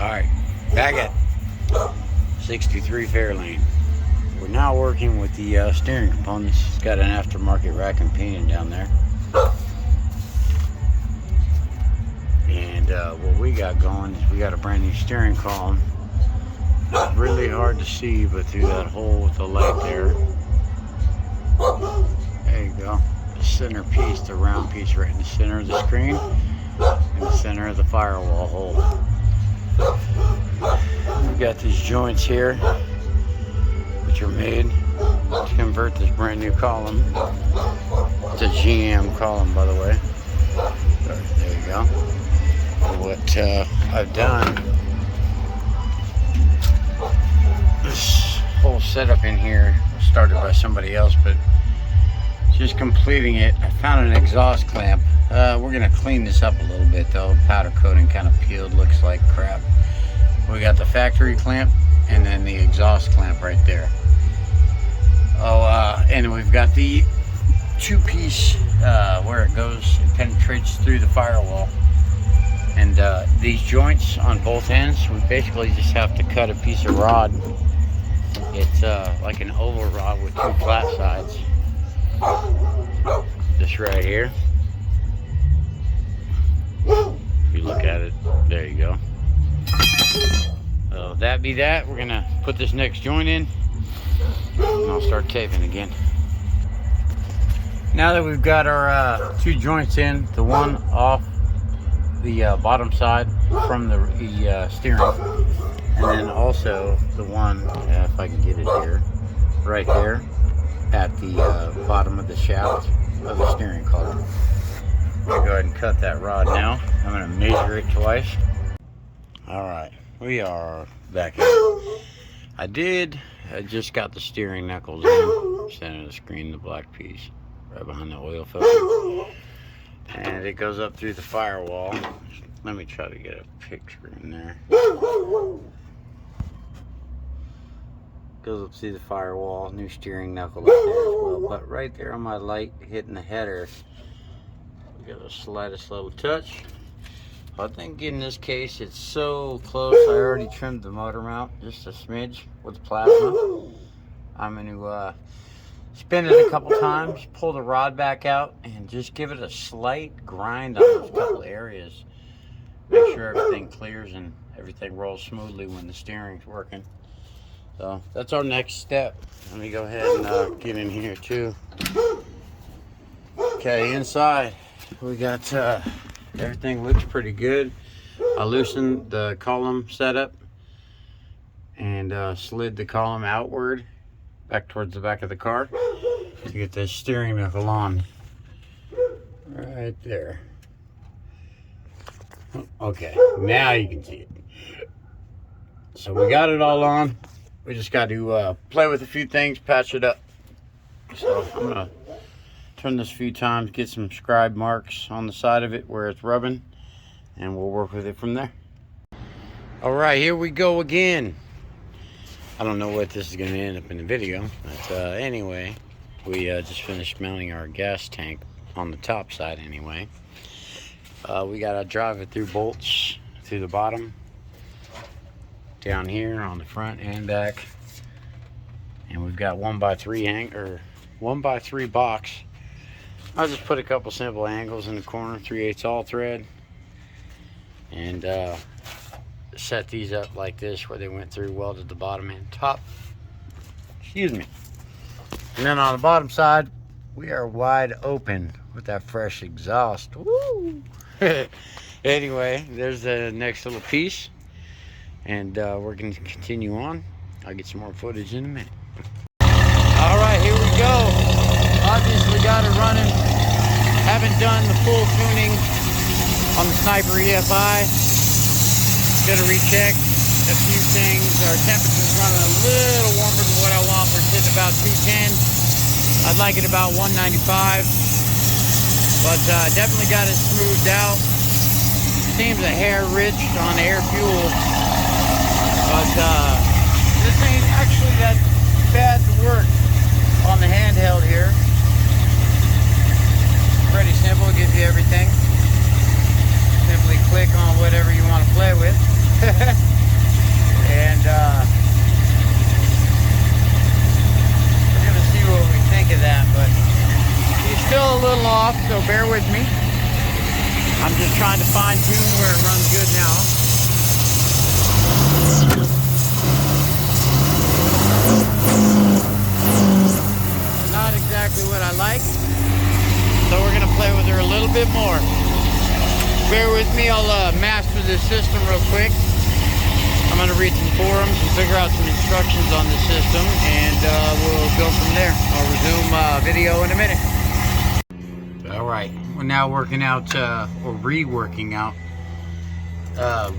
Alright, back at 63 Fairlane. We're now working with the steering components. It's got an aftermarket rack and pinion down there. And what we got going is we got a brand new steering column. It's really hard to see, but through that hole with the light there. There you go. The center piece, the round piece right in the center of the screen, in the center of the firewall hole. We've got these joints here, which are made to convert this brand new column. It's a GM column, by the way. There you go. What I've done, this whole setup in here was started by somebody else, but just completing it, I found an exhaust clamp. We're gonna clean this up a little bit though. Powder coating kind of peeled, looks like crap. We got the factory clamp and then the exhaust clamp right there. And we've got the two-piece where it goes, it penetrates through the firewall. And these joints on both ends, we basically just have to cut a piece of rod. It's like an oval rod with two flat sides. This right here. If you look at it, there you go. So that be that. We're gonna put this next joint in, and I'll start taping again. Now that we've got our two joints in, the one off the bottom side from the steering, and then also the one, if I can get it here, right there at the bottom of the shaft of the steering column. I'm gonna go ahead and cut that rod now. I'm gonna measure it twice. All right, we are back in. I just got the steering knuckles in, center of the screen, the black piece, right behind the oil filter. And it goes up through the firewall. Let me try to get a picture in there. Goes up through the firewall, new steering knuckle up there as well. But right there on my light hitting the header, we got the slightest little touch. I think in this case it's so close, I already trimmed the motor mount just a smidge with plasma. I'm going to spin it a couple times, pull the rod back out, and just give it a slight grind on those couple areas. Make sure everything clears and everything rolls smoothly when the steering's working. So that's our next step. Let me go ahead and get in here too. Okay, inside we got everything looks pretty good. I loosened the column setup and slid the column outward back towards the back of the car to get this steering knuckle on right there. Okay, now you can see it. So we got it all on. We just got to play with a few things, patch it up. So I'm gonna turn this a few times, get some scribe marks on the side of it where it's rubbing, and we'll work with it from there. All right, here we go again. I don't know what this is going to end up in the video, but anyway, we just finished mounting our gas tank on the top side anyway. We got to drive it through bolts through the bottom, down here on the front and back, and we've got 1x3 box. I'll just put a couple simple angles in the corner, 3/8 all thread, and set these up like this where they went through, welded the bottom and top. Excuse me. And then on the bottom side, we are wide open with that fresh exhaust. Woo! Anyway, there's the next little piece, and we're going to continue on. I'll get some more footage in a minute. All right, here we go. Obviously got it running. Haven't done the full tuning on the Sniper EFI. Gonna recheck a few things. Our temperature's running a little warmer than what I want. We're sitting about 210. I'd like it about 195. But definitely got it smoothed out. Seems a hair rich on air fuel. But this ain't actually that bad to work on the handheld here. Pretty simple, gives you everything. Simply click on whatever you want to play with. we're gonna see what we think of that. But he's still a little off, so bear with me. I'm just trying to fine tune where it runs good now. Not exactly what I like, so we're gonna play with her a little bit more. Bear with me, I'll master this system real quick. I'm gonna read some forums and figure out some instructions on the system, and we'll go from there. I'll resume video in a minute. All right, we're now working out, or reworking out,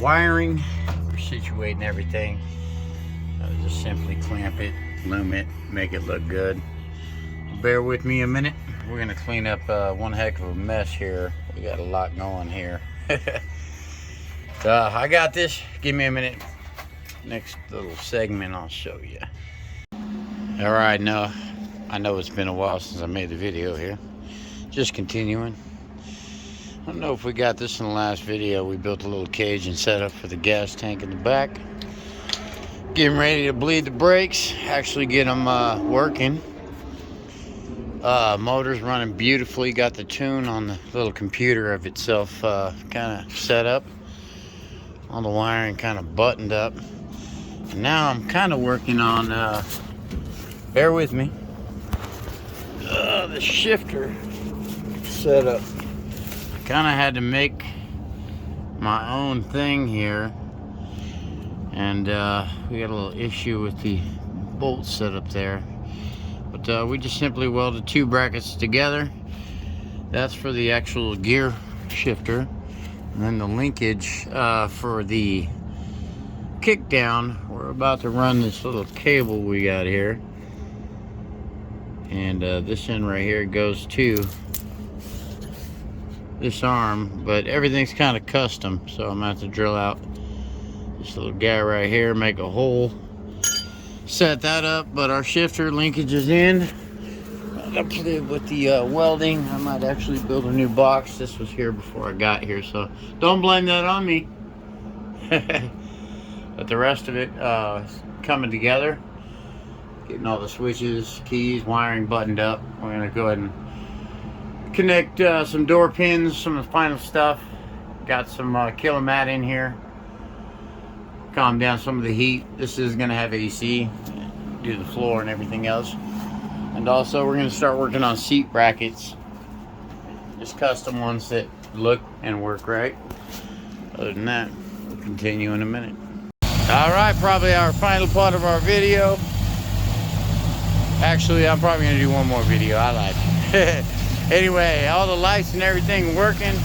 wiring. We're situating everything. Just simply clamp it, loom it, make it look good. Bear with me a minute. We're gonna clean up one heck of a mess here. We got a lot going here. I got this. Give me a minute. Next little segment I'll show you. All right, now I know it's been a while since I made the video here. Just continuing. I don't know if we got this in the last video. We built a little cage and setup for the gas tank in the back. Getting ready to bleed the brakes. Actually get them working. Motor's running beautifully. Got the tune on the little computer of itself kind of set up. All the wiring kind of buttoned up. And now I'm kind of working on, bear with me, the shifter setup. I kind of had to make my own thing here. And we got a little issue with the bolt setup there. But we just simply welded two brackets together. That's for the actual gear shifter. And then the linkage for the kick down, we're about to run this little cable we got here. And this end right here goes to this arm, but everything's kind of custom. So I'm going to have to drill out this little guy right here, make a hole, set that up. But our shifter linkage is in. I played with the welding. I might actually build a new box. This was here before I got here, so don't blame that on me. But the rest of it is coming together. Getting all the switches, keys, wiring buttoned up. We're gonna go ahead and connect some door pins, some of the final stuff. Got some kilomat in here. Calm down some of the heat. This is gonna have AC, do the floor and everything else. And also we're gonna start working on seat brackets. Just custom ones that look and work right. Other than that, we'll continue in a minute. All right, probably our final part of our video. Actually, I'm probably gonna do one more video. I lied. Anyway, all the lights and everything working.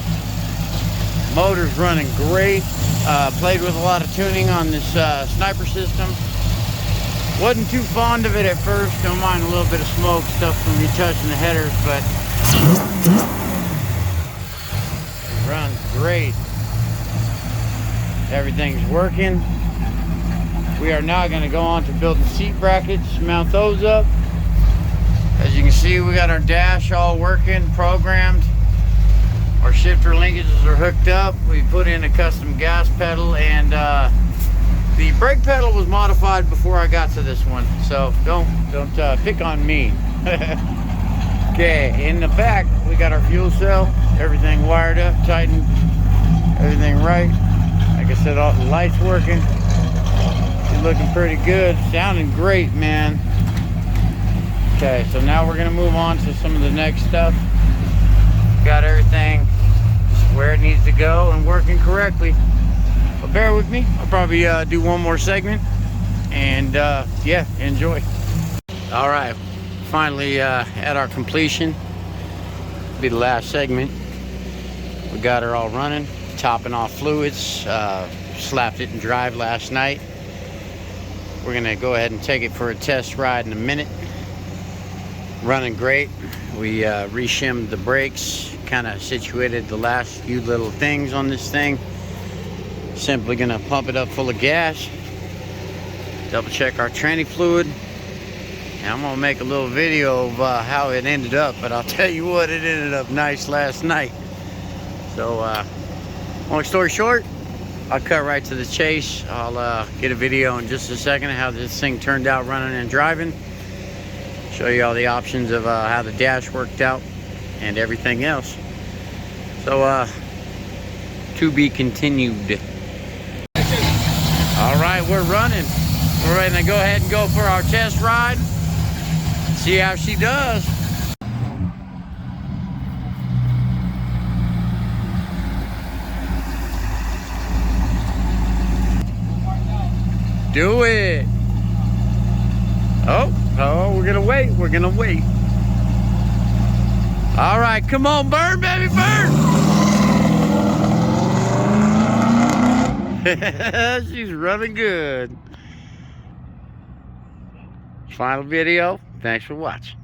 Motor's running great. Played with a lot of tuning on this sniper system. Wasn't too fond of it at first. Don't mind a little bit of smoke stuff from me touching the headers, but it runs great. Everything's working. We are now going to go on to building seat brackets, mount those up. As you can see, we got our dash all working, programmed. Our shifter linkages are hooked up. We put in a custom gas pedal, and the brake pedal was modified before I got to this one, so don't pick on me. Okay, in the back we got our fuel cell, everything wired up, tightened, everything right. Like I said, all the lights working. She's looking pretty good, sounding great, man. Okay, so now we're gonna move on to some of the next stuff. Got everything where it needs to go and working correctly. But bear with me, I'll probably do one more segment, and yeah, enjoy. All right, finally at our completion. Be the last segment. We got her all running, topping off fluids, slapped it in drive last night. We're gonna go ahead and take it for a test ride in a minute. Running great. We re-shimmed the brakes, kind of situated the last few little things on this thing. Simply gonna pump it up full of gas, double check our tranny fluid, and I'm gonna make a little video of how it ended up. But I'll tell you what, it ended up nice last night. So long story short, I'll cut right to the chase. I'll get a video in just a second of how this thing turned out running and driving. Show you all the options of how the dash worked out and everything else. So, to be continued. All right, we're running. We're ready to go ahead and go for our test ride. See how she does. Do it. Oh, we're gonna wait. We're gonna wait. All right, come on, burn, baby, burn. She's running good. Final video. Thanks for watching.